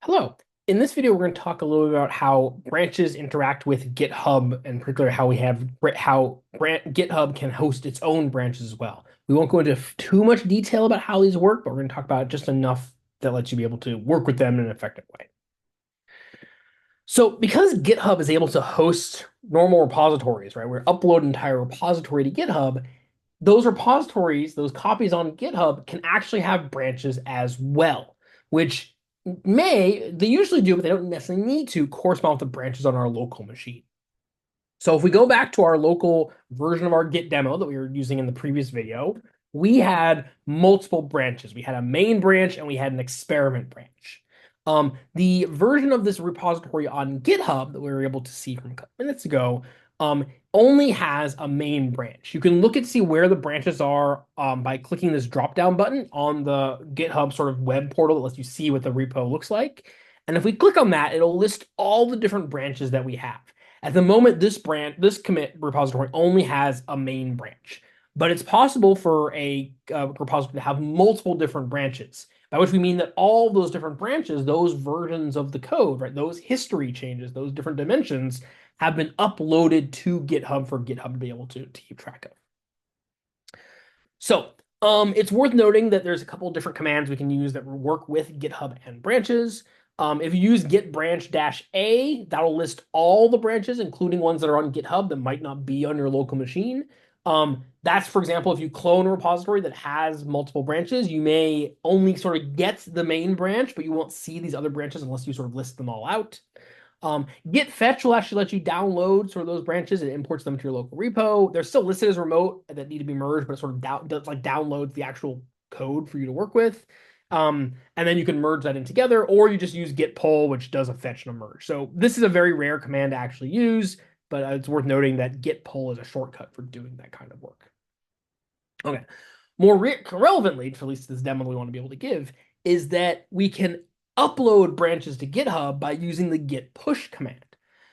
Hello. In this video, we're going to talk a little bit about how branches interact with GitHub, and particularly how GitHub can host its own branches as well. We won't go into too much detail about how these work, but we're going to talk about just enough that lets you be able to work with them in an effective way. So because GitHub is able to host normal repositories, right, we upload an entire repository to GitHub, those repositories, those copies on GitHub can actually have branches as well, which they usually do, but they don't necessarily need to correspond with the branches on our local machine. So if we go back to our local version of our Git demo that we were using in the previous video, we had multiple branches. We had a main branch and we had an experiment branch. The version of this repository on GitHub that we were able to see from a couple minutes ago only has a main branch. You can look and see where the branches are by clicking this drop-down button on the GitHub sort of web portal that lets you see what the repo looks like. And if we click on that, it'll list all the different branches that we have. At the moment, this commit repository only has a main branch, but it's possible for a repository to have multiple different branches, by which we mean that all those different branches, those versions of the code, right, those history changes, those different dimensions have been uploaded to GitHub for GitHub to be able to keep track of. So it's worth noting that there's a couple of different commands we can use that work with GitHub and branches. If you use git branch -a, that'll list all the branches, including ones that are on GitHub that might not be on your local machine. That's, for example, if you clone a repository that has multiple branches, you may only sort of get the main branch, but you won't see these other branches unless you sort of list them all out. Git fetch will actually let you download sort of those branches and imports them to your local repo. They're still listed as remote that need to be merged, but it sort of downloads the actual code for you to work with. And then you can merge that in together, or you just use git pull, which does a fetch and a merge. So this is a very rare command to actually use, but it's worth noting that git pull is a shortcut for doing that kind of work. Okay. More relevantly, for at least this demo we want to be able to give, is that we can upload branches to GitHub by using the git push command.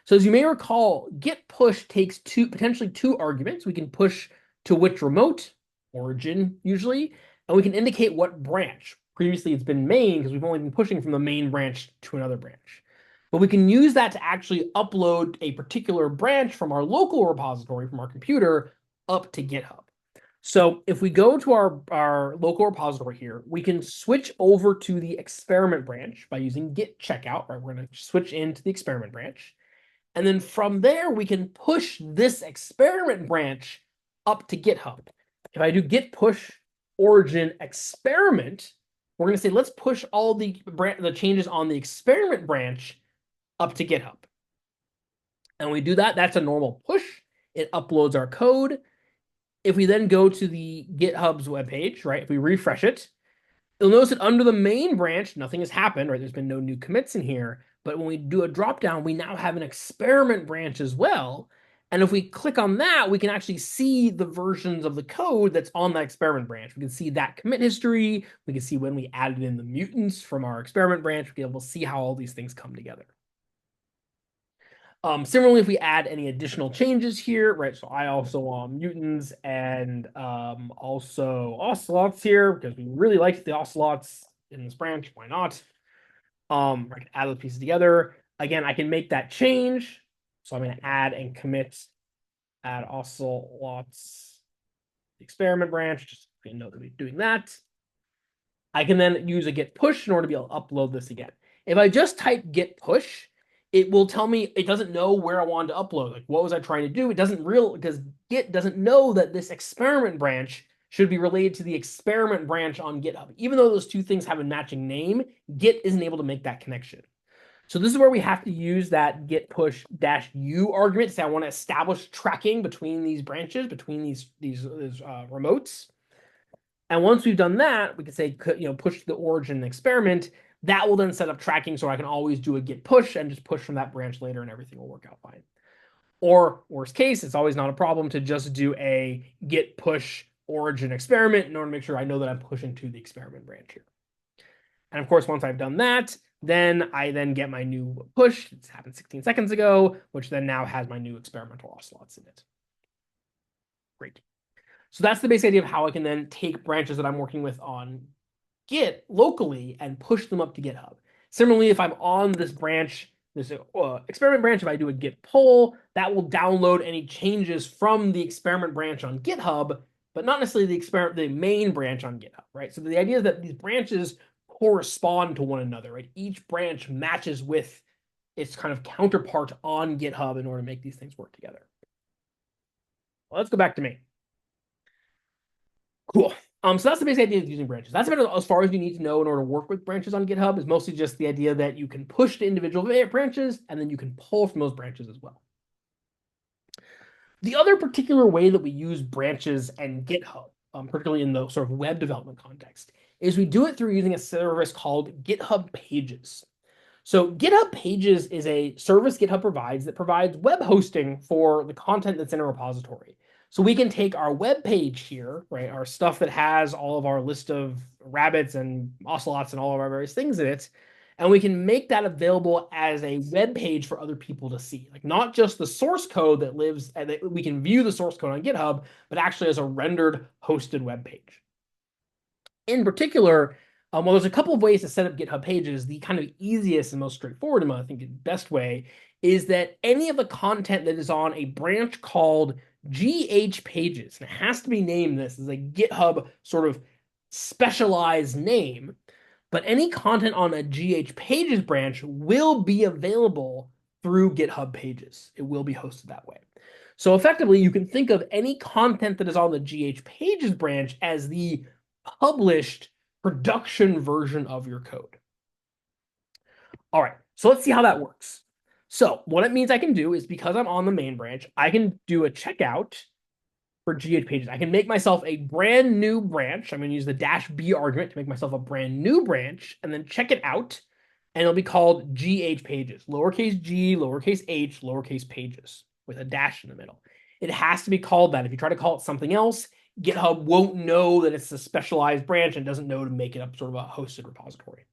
So as you may recall, git push takes potentially two arguments. We can push to which remote, origin usually, and we can indicate what branch. Previously it's been main because we've only been pushing from the main branch to another branch. But we can use that to actually upload a particular branch from our local repository, from our computer, up to GitHub. So if we go to our local repository here, we can switch over to the experiment branch by using git checkout, right? We're going to switch into the experiment branch. And then from there, we can push this experiment branch up to GitHub. If I do git push origin experiment, we're going to say, let's push all the changes on the experiment branch up to GitHub. And we do that. That's a normal push. It uploads our code. If we then go to the GitHub's webpage, right, if we refresh it, you'll notice that under the main branch, nothing has happened, right? There's been no new commits in here. But when we do a dropdown, we now have an experiment branch as well. And if we click on that, we can actually see the versions of the code that's on that experiment branch. We can see that commit history. We can see when we added in the mutants from our experiment branch. We can be able to see how all these things come together. Similarly, if we add any additional changes here, right? So I also want mutants and also ocelots here because we really liked the ocelots in this branch. Why not? I can add those pieces together. Again, I can make that change. So I'm going to add and commit add ocelots experiment branch. Just so you know that we're doing that. I can then use a git push in order to be able to upload this again. If I just type git push, it will tell me it doesn't know where I wanted to upload. Like, what was I trying to do? It doesn't because Git doesn't know that this experiment branch should be related to the experiment branch on GitHub. Even though those two things have a matching name, Git isn't able to make that connection. So this is where we have to use that git push -u argument to say I want to establish tracking between these branches, between these remotes. And once we've done that, we can say, push to the origin experiment. That will then set up tracking so I can always do a git push and just push from that branch later and everything will work out fine. Or worst case, it's always not a problem to just do a git push origin experiment in order to make sure I know that I'm pushing to the experiment branch here. And of course, once I've done that, then I get my new push. It's happened 16 seconds ago, which then now has my new experimental ocelots in it. Great. So that's the basic idea of how I can then take branches that I'm working with on Git locally and push them up to GitHub. Similarly, if I'm on this branch, this experiment branch, if I do a git pull, that will download any changes from the experiment branch on GitHub, but not necessarily the main branch on GitHub, right? So the idea is that these branches correspond to one another, right? Each branch matches with its kind of counterpart on GitHub in order to make these things work together. Well, let's go back to main. Cool. So that's the basic idea of using branches. That's about as far as you need to know in order to work with branches on GitHub. Is mostly just the idea that you can push to individual branches and then you can pull from those branches as well. The other particular way that we use branches and GitHub, particularly in the sort of web development context, is we do it through using a service called GitHub Pages. So GitHub Pages is a service GitHub provides that provides web hosting for the content that's in a repository. So we can take our web page here, right, our stuff that has all of our list of rabbits and ocelots and all of our various things in it, and we can make that available as a web page for other people to see. Like not just the source code that lives, and that we can view the source code on GitHub, but actually as a rendered hosted web page. In particular, well, there's a couple of ways to set up GitHub Pages. The kind of easiest and most straightforward, and I think the best way, is that any of the content that is on a branch called GH Pages, and it has to be named this as a GitHub sort of specialized name, but any content on a GH Pages branch will be available through GitHub Pages. It will be hosted that way. So effectively, you can think of any content that is on the GH Pages branch as the published production version of your code. All right, so let's see how that works. So what it means I can do is, because I'm on the main branch, I can do a checkout for GH Pages. I can make myself a brand new branch. I'm going to use the -b argument to make myself a brand new branch and then check it out. And it'll be called GH Pages, lowercase g, lowercase h, lowercase pages with a dash in the middle. It has to be called that. If you try to call it something else, GitHub won't know that it's a specialized branch and doesn't know to make it up sort of a hosted repository.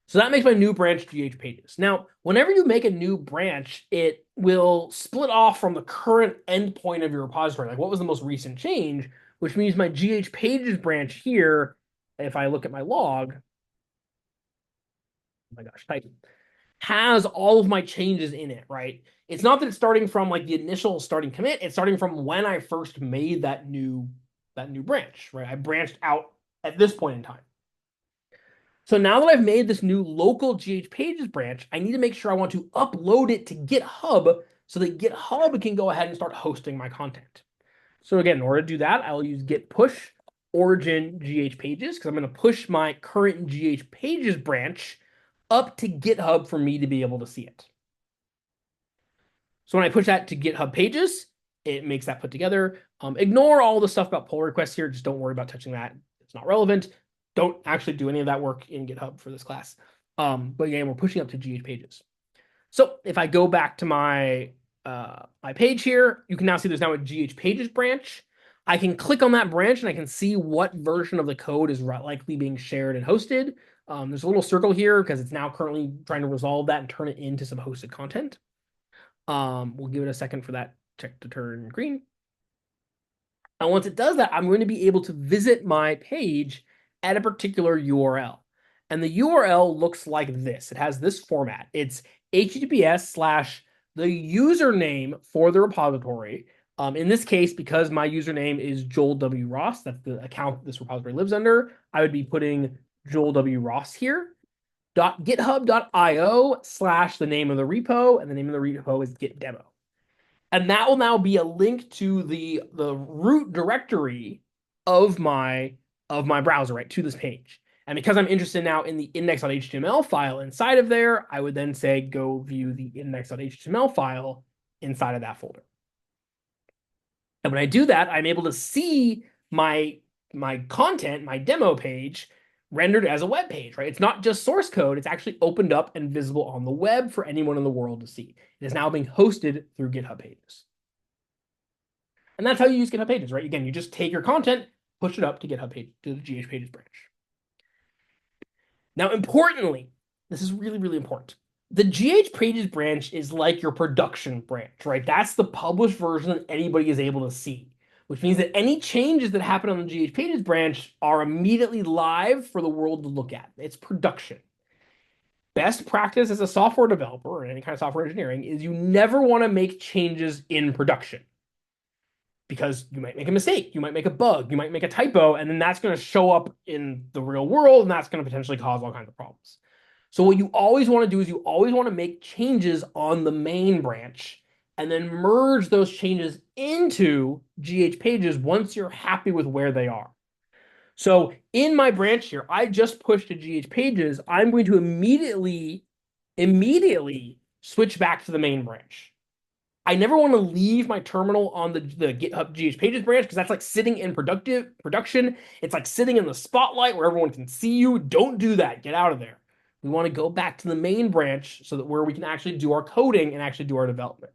So that makes my new branch GH Pages. Now, whenever you make a new branch, it will split off from the current endpoint of your repository. Like what was the most recent change, which means my GH Pages branch here, if I look at my log, oh my gosh, type, has all of my changes in it, right? It's not that it's starting from like the initial starting commit, it's starting from when I first made that new branch, right? I branched out at this point in time. So now that I've made this new local GH Pages branch, I need to make sure I want to upload it to GitHub so that GitHub can go ahead and start hosting my content. So again, in order to do that, I will use git push origin GH Pages because I'm going to push my current GH Pages branch up to GitHub for me to be able to see it. So when I push that to GitHub Pages, it makes that put together. Ignore all the stuff about pull requests here. Just don't worry about touching that. It's not relevant. Don't actually do any of that work in GitHub for this class. But again, we're pushing up to GH Pages. So if I go back to my my page here, you can now see there's now a GH Pages branch. I can click on that branch and I can see what version of the code is likely being shared and hosted. There's a little circle here because it's now currently trying to resolve that and turn it into some hosted content. We'll give it a second for that check to turn green. And once it does that, I'm going to be able to visit my page at a particular URL. And the URL looks like this. It has this format. It's https/ the username for the repository. In this case, because my username is Joel W. Ross, that's the account this repository lives under, I would be putting Joel W. Ross here. .github.io/ the name of the repo, and the name of the repo is git demo. And that will now be a link to the root directory of my browser, right, to this page. And because I'm interested now in the index.html file inside of there, I would then say go view the index.html file inside of that folder. And when I do that, I'm able to see my content, my demo page, rendered as a web page, right? It's not just source code. It's actually opened up and visible on the web for anyone in the world to see. It is now being hosted through GitHub Pages. And that's how you use GitHub Pages, right? Again, you just take your content, push it up to GitHub page, to the GH Pages branch. Now, importantly, this is really, really important. The GH Pages branch is like your production branch, right? That's the published version that anybody is able to see. which means that any changes that happen on the GH Pages branch are immediately live for the world to look at. It's production. Best practice as a software developer or any kind of software engineering is you never want to make changes in production because you might make a mistake, you might make a bug, you might make a typo, and then that's going to show up in the real world, and that's going to potentially cause all kinds of problems. So what you always want to do is you always want to make changes on the main branch and then merge those changes into GH Pages once you're happy with where they are. So in my branch here, I just pushed to GH Pages. I'm going to immediately switch back to the main branch. I never want to leave my terminal on the GitHub GH Pages branch because that's like sitting in production. It's like sitting in the spotlight where everyone can see you. Don't do that. Get out of there. We want to go back to the main branch so that where we can actually do our coding and actually do our development.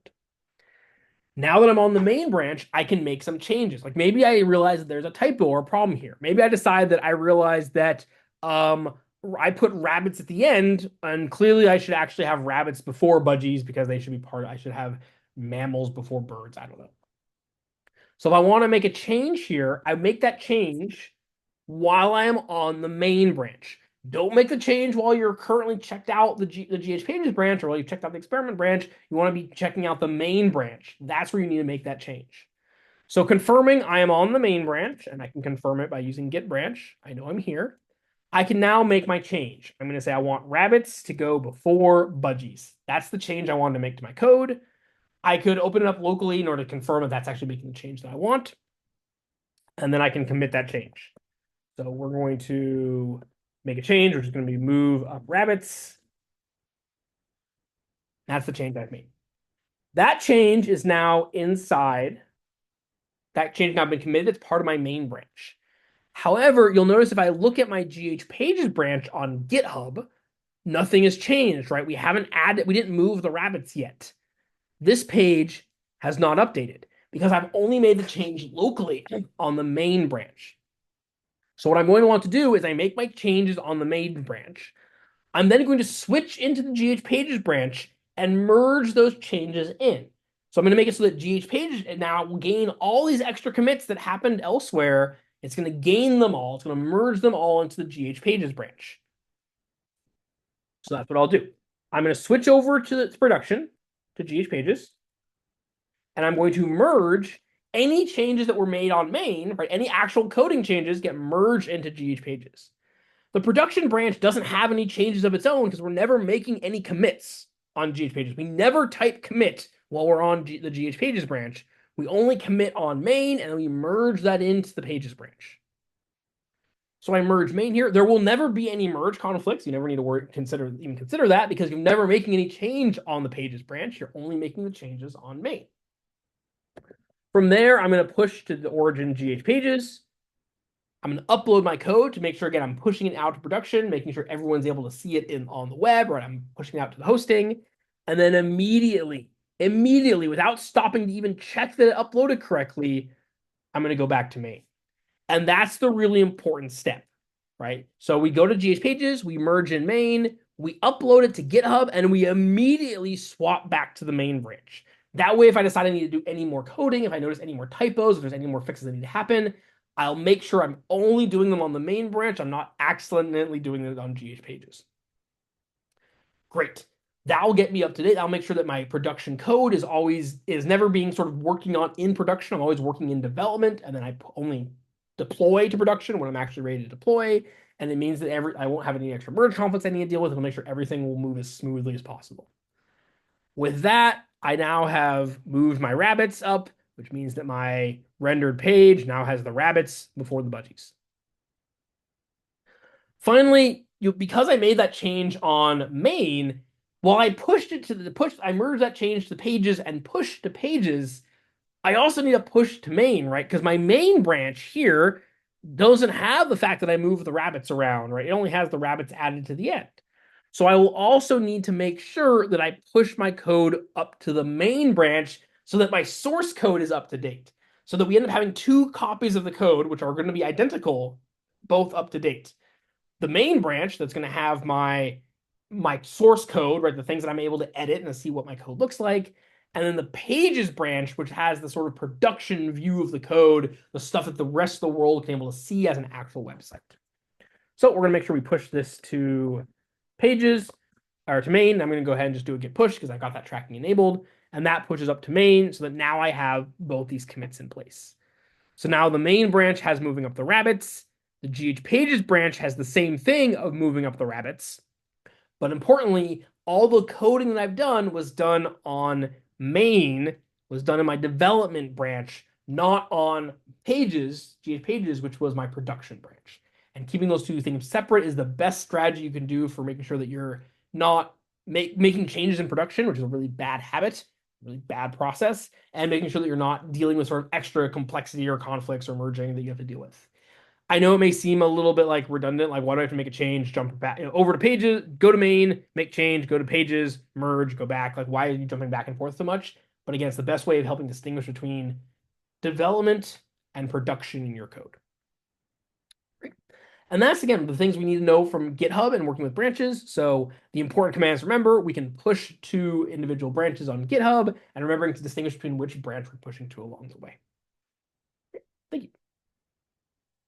Now that I'm on the main branch, I can make some changes. Like maybe I realize that there's a typo or a problem here. Maybe I decide that I realize that I put rabbits at the end, and clearly I should actually have rabbits before budgies because they should be I should have mammals before birds. I don't know. So if I want to make a change here, I make that change while I am on the main branch. Don't make the change while you're currently checked out the GH Pages branch or while you've checked out the experiment branch. You want to be checking out the main branch. That's where you need to make that change. So confirming I am on the main branch, and I can confirm it by using git branch. I know I'm here. I can now make my change. I'm going to say I want rabbits to go before budgies. That's the change I wanted to make to my code. I could open it up locally in order to confirm that that's actually making the change that I want. And then I can commit that change. So we're going to make a change, which is going to be move up rabbits. That's the change I've made. That change is now inside. That change has now been committed. It's part of my main branch. However, you'll notice if I look at my GH Pages branch on GitHub, nothing has changed, right? We didn't move the rabbits yet. This page has not updated because I've only made the change locally on the main branch. So what I'm going to want to do is I make my changes on the main branch. I'm then going to switch into the GH Pages branch and merge those changes in. So I'm going to make it so that GH Pages now will gain all these extra commits that happened elsewhere. It's going to gain them all. It's going to merge them all into the GH Pages branch. So that's what I'll do. I'm going to switch over to production, to GH Pages, and I'm going to merge any changes that were made on main, right? Any actual coding changes get merged into GH Pages. The production branch doesn't have any changes of its own because we're never making any commits on GH Pages. We never type commit while we're on the GH Pages branch. We only commit on main, and then we merge that into the Pages branch. So I merge main here. There will never be any merge conflicts. You never need to even consider that because you're never making any change on the Pages branch. You're only making the changes on main. From there, I'm going to push to the origin GH Pages. I'm going to upload my code to make sure, again, I'm pushing it out to production, making sure everyone's able to see it on the web, right? I'm pushing it out to the hosting. And then immediately, without stopping to even check that it uploaded correctly, I'm going to go back to main. And that's the really important step, right? So we go to GH Pages, we merge in main, we upload it to GitHub, and we immediately swap back to the main branch. That way, if I decide I need to do any more coding, if I notice any more typos, if there's any more fixes that need to happen, I'll make sure I'm only doing them on the main branch. I'm not accidentally doing it on GH Pages. Great. That'll get me up to date. I'll make sure that my production code is never being sort of working on in production. I'm always working in development, and then I only deploy to production when I'm actually ready to deploy. And it means that I won't have any extra merge conflicts I need to deal with. It'll make sure everything will move as smoothly as possible. With that, I now have moved my rabbits up, which means that my rendered page now has the rabbits before the budgies. Finally, because I made that change on main, while I pushed it to I merged that change to pages and pushed to pages, I also need to push to main, right? Because my main branch here doesn't have the fact that I move the rabbits around, right? It only has the rabbits added to the end. So I will also need to make sure that I push my code up to the main branch so that my source code is up to date. So that we end up having two copies of the code, which are going to be identical, both up to date. The main branch that's going to have my source code, right? The things that I'm able to edit and see what my code looks like. And then the pages branch, which has the sort of production view of the code, the stuff that the rest of the world can be able to see as an actual website. So we're going to make sure we push this to pages or to main. I'm going to go ahead and just do a git push because I got that tracking enabled. And that pushes up to main so that now I have both these commits in place. So now the main branch has moving up the rabbits. The GH pages branch has the same thing of moving up the rabbits. But importantly, all the coding that I've done was done on main, was done in my development branch, not on pages, GH pages, which was my production branch. And keeping those two things separate is the best strategy you can do for making sure that you're not making changes in production, which is a really bad habit, really bad process, and making sure that you're not dealing with sort of extra complexity or conflicts or merging that you have to deal with. I know it may seem a little bit like redundant, like why do I have to make a change, jump back, over to pages, go to main, make change, go to pages, merge, go back. Like why are you jumping back and forth so much? But again, it's the best way of helping distinguish between development and production in your code. Great. And that's, again, the things we need to know from GitHub and working with branches. So the important commands, remember, we can push to individual branches on GitHub and remembering to distinguish between which branch we're pushing to along the way.